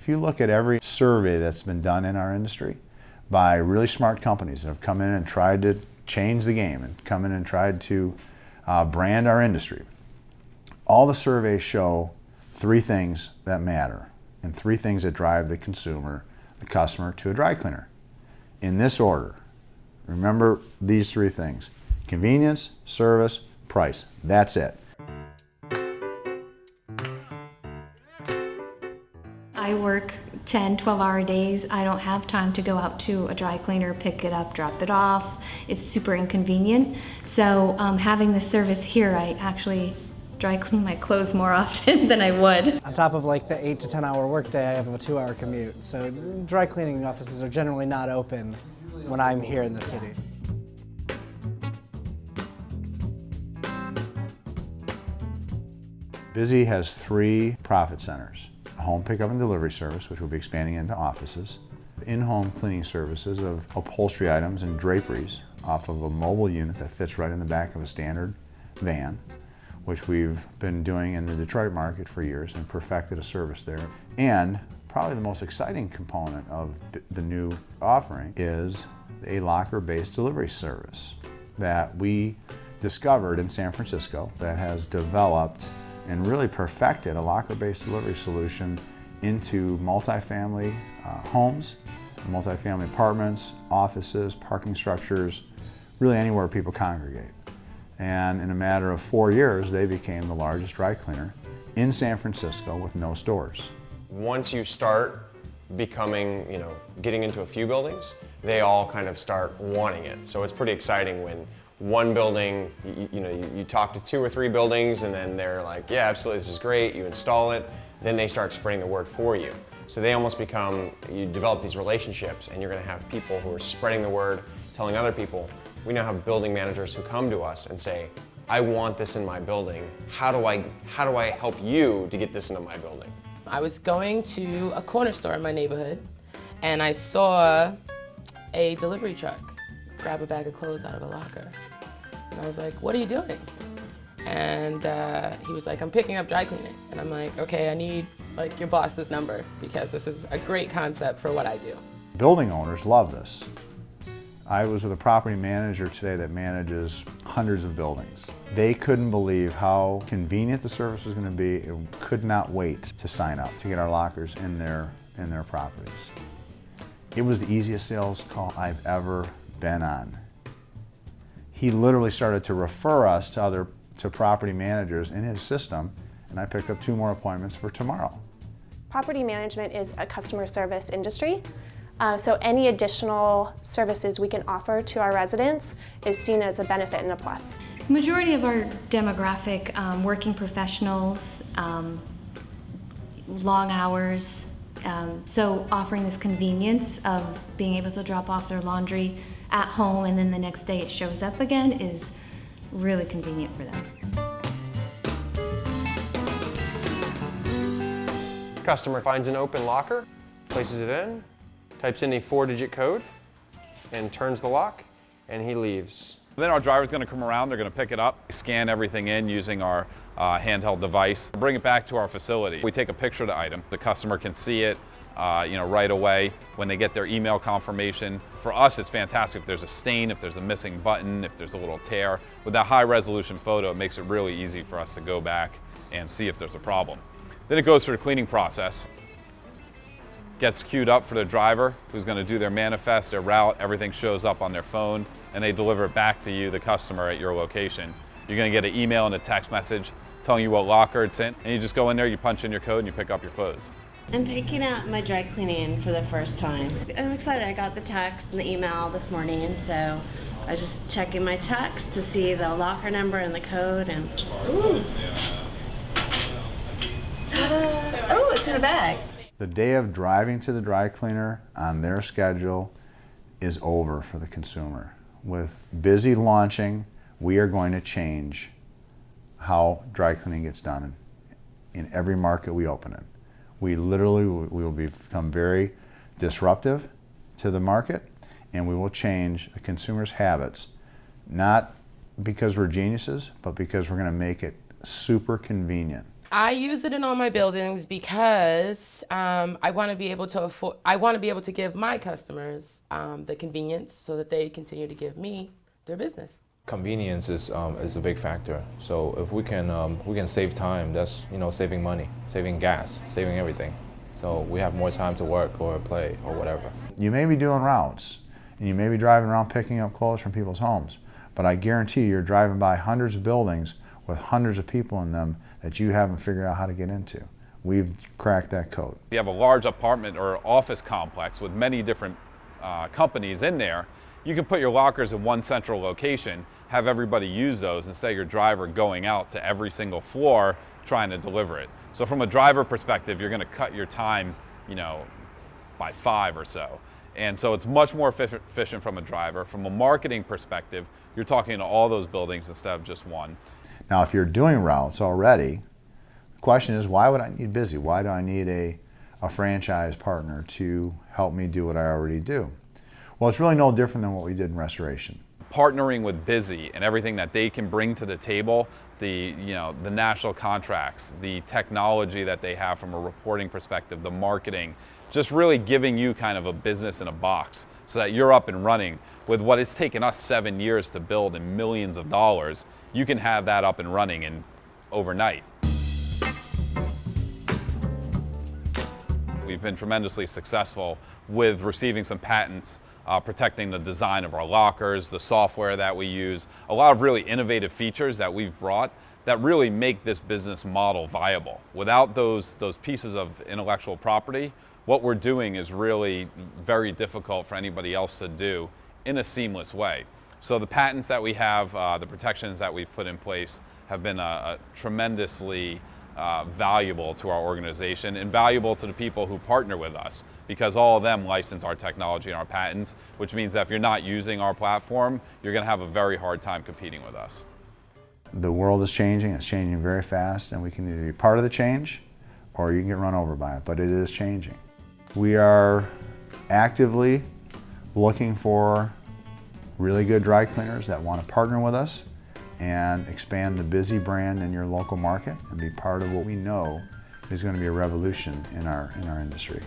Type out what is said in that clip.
If you look at every survey that's been done in our industry by really smart companies that have come in and tried to change the game and come in and tried to brand our industry, all the surveys show three things that matter and three things that drive the consumer, the customer, to a dry cleaner. In this order, remember these three things: convenience, service, price. That's it. I work 10, 12-hour days. I don't have time to go out to a dry cleaner, pick it up, drop it off. It's super inconvenient. So having the service here, I actually dry clean my clothes more often than I would. On top of like the 8 to 10 hour workday, I have a 2-hour commute. So dry cleaning offices are generally not open when I'm here in the city. bizzie has 3 profit centers: a home pickup and delivery service, which will be expanding into offices, in-home cleaning services of upholstery items and draperies off of a mobile unit that fits right in the back of a standard van, which we've been doing in the Detroit market for years and perfected a service there. And probably the most exciting component of the new offering is a locker-based delivery service that we discovered in San Francisco that has developed and really perfected a locker-based delivery solution into multifamily homes, multifamily apartments, offices, parking structures, really anywhere people congregate. And in a matter of 4 years, they became the largest dry cleaner in San Francisco with no stores. Once you start becoming, getting into a few buildings, they all kind of start wanting it. So it's pretty exciting when one building, you talk to 2 or 3 buildings and then they're like, yeah, absolutely, this is great, you install it, then they start spreading the word for you. So they almost become, you develop these relationships and you're gonna have people who are spreading the word, telling other people. We now have building managers who come to us and say, I want this in my building. How do I help you to get this into my building? I was going to a corner store in my neighborhood and I saw a delivery truck grab a bag of clothes out of a locker. And I was like, what are you doing? And he was like, I'm picking up dry cleaning. And I'm like, okay, I need your boss's number because this is a great concept for what I do. Building owners love this. I was with a property manager today that manages hundreds of buildings. They couldn't believe how convenient the service was going to be and could not wait to sign up to get our lockers in their properties. It was the easiest sales call I've ever been on. He literally started to refer us to property managers in his system, and I picked up 2 more appointments for tomorrow. Property management is a customer service industry. So any additional services we can offer to our residents is seen as a benefit and a plus. The majority of our demographic, working professionals, long hours, so offering this convenience of being able to drop off their laundry at home and then the next day it shows up again is really convenient for them. Customer finds an open locker, places it in, types in a 4-digit code, and turns the lock, and he leaves. Then our driver's going to come around, they're going to pick it up, scan everything in using our handheld device, bring it back to our facility. We take a picture of the item. The customer can see it right away when they get their email confirmation. For us, it's fantastic if there's a stain, if there's a missing button, if there's a little tear. With that high resolution photo, it makes it really easy for us to go back and see if there's a problem. Then it goes through the cleaning process. Gets queued up for the driver who's going to do their manifest, their route, everything shows up on their phone, and they deliver it back to you, the customer, at your location. You're going to get an email and a text message telling you what locker it's in, and you just go in there, you punch in your code, and you pick up your clothes. I'm picking up my dry cleaning for the first time. I'm excited. I got the text and the email this morning, so I was just checking my text to see the locker number and the code, and ooh. Oh, it's in a bag. The day of driving to the dry cleaner on their schedule is over for the consumer. With bizzie launching, we are going to change how dry cleaning gets done in every market we open in. We will become very disruptive to the market, and we will change the consumer's habits, not because we're geniuses, but because we're going to make it super convenient. I use it in all my buildings because I want to be able to afford. I want to be able to give my customers the convenience so that they continue to give me their business. Convenience is a big factor. So if we can save time, that's saving money, saving gas, saving everything. So we have more time to work or play or whatever. You may be doing routes and you may be driving around picking up clothes from people's homes, but I guarantee you're driving by hundreds of buildings with hundreds of people in them that you haven't figured out how to get into. We've cracked that code. You have a large apartment or office complex with many different companies in there. You can put your lockers in one central location, have everybody use those instead of your driver going out to every single floor trying to deliver it. So from a driver perspective, you're going to cut your time, by 5 or so. And so it's much more efficient from a driver. From a marketing perspective, you're talking to all those buildings instead of just one. Now, if you're doing routes already, the question is, why would I need bizzie? Why do I need a franchise partner to help me do what I already do? Well, it's really no different than what we did in restoration. Partnering with bizzie and everything that they can bring to the table, the national contracts, the technology that they have from a reporting perspective, the marketing, just really giving you kind of a business in a box so that you're up and running with what has taken us 7 years to build and millions of dollars. You can have that up and running in overnight. We've been tremendously successful with receiving some patents protecting the design of our lockers, the software that we use, a lot of really innovative features that we've brought that really make this business model viable. Without those pieces of intellectual property, what we're doing is really very difficult for anybody else to do in a seamless way. So the patents that we have, the protections that we've put in place have been tremendously valuable to our organization and valuable to the people who partner with us, because all of them license our technology and our patents, which means that if you're not using our platform, you're going to have a very hard time competing with us. The world is changing, it's changing very fast, and we can either be part of the change or you can get run over by it, but it is changing. We are actively looking for really good dry cleaners that want to partner with us and expand the bizzie brand in your local market and be part of what we know is going to be a revolution in our industry.